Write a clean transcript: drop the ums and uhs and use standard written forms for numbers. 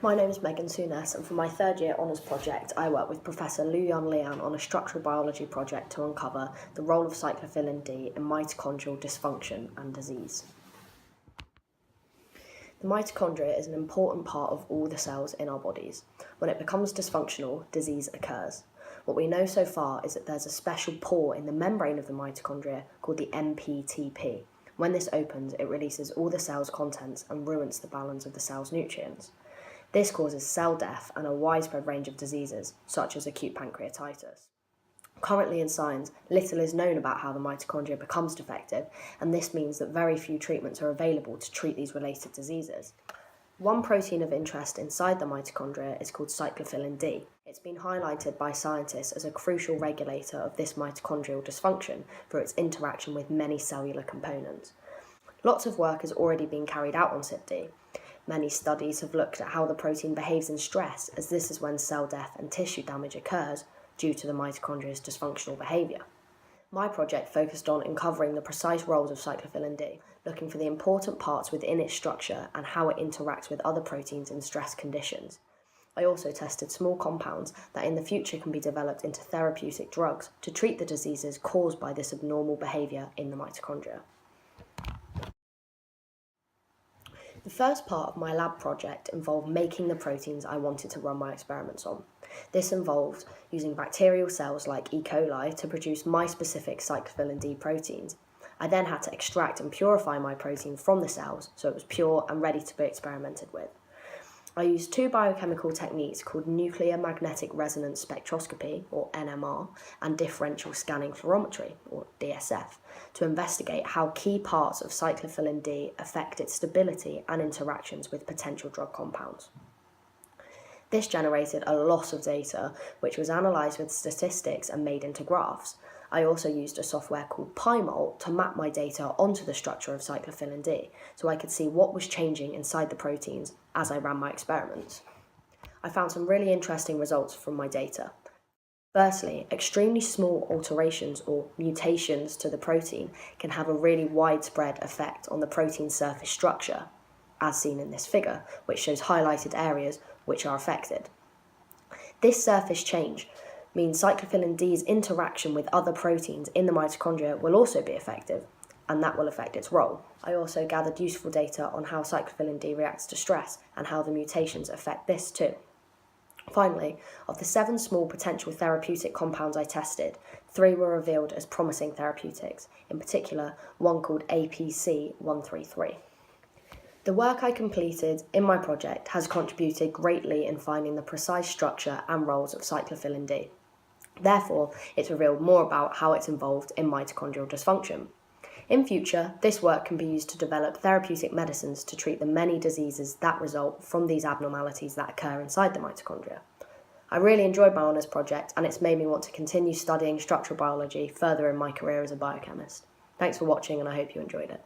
My name is Megan Souness, and for my third year honours project, I work with Professor Lu-Yun Lian on a structural biology project to uncover the role of cyclophilin D in mitochondrial dysfunction and disease. The mitochondria is an important part of all the cells in our bodies. When it becomes dysfunctional, disease occurs. What we know so far is that there's a special pore in the membrane of the mitochondria called the MPTP. When this opens, it releases all the cell's contents and ruins the balance of the cell's nutrients. This causes cell death and a widespread range of diseases, such as acute pancreatitis. Currently in science, little is known about how the mitochondria becomes defective, and this means that very few treatments are available to treat these related diseases. One protein of interest inside the mitochondria is called cyclophilin D. It's been highlighted by scientists as a crucial regulator of this mitochondrial dysfunction for its interaction with many cellular components. Lots of work has already been carried out on CYP-D. Many studies have looked at how the protein behaves in stress, as this is when cell death and tissue damage occurs due to the mitochondria's dysfunctional behaviour. My project focused on uncovering the precise roles of cyclophilin D, looking for the important parts within its structure and how it interacts with other proteins in stress conditions. I also tested small compounds that in the future can be developed into therapeutic drugs to treat the diseases caused by this abnormal behaviour in the mitochondria. The first part of my lab project involved making the proteins I wanted to run my experiments on. This involved using bacterial cells like E. coli to produce my specific cyclophilin D proteins. I then had to extract and purify my protein from the cells so it was pure and ready to be experimented with. I used two biochemical techniques called nuclear magnetic resonance spectroscopy, or NMR, and differential scanning fluorometry, or DSF, to investigate how key parts of cyclophilin D affect its stability and interactions with potential drug compounds. This generated a lot of data, which was analysed with statistics and made into graphs. I also used a software called PyMol to map my data onto the structure of cyclophilin D, so I could see what was changing inside the proteins as I ran my experiments. I found some really interesting results from my data. Firstly, extremely small alterations or mutations to the protein can have a really widespread effect on the protein's surface structure, as seen in this figure, which shows highlighted areas which are affected. This surface change means cyclophilin D's interaction with other proteins in the mitochondria will also be effective, and that will affect its role. I also gathered useful data on how cyclophilin D reacts to stress and how the mutations affect this too. Finally, of the 7 small potential therapeutic compounds I tested, 3 were revealed as promising therapeutics, in particular one called APC133. The work I completed in my project has contributed greatly in finding the precise structure and roles of cyclophilin D. Therefore, it's revealed more about how it's involved in mitochondrial dysfunction. In future, this work can be used to develop therapeutic medicines to treat the many diseases that result from these abnormalities that occur inside the mitochondria. I really enjoyed my honours project, and it's made me want to continue studying structural biology further in my career as a biochemist. Thanks for watching, and I hope you enjoyed it.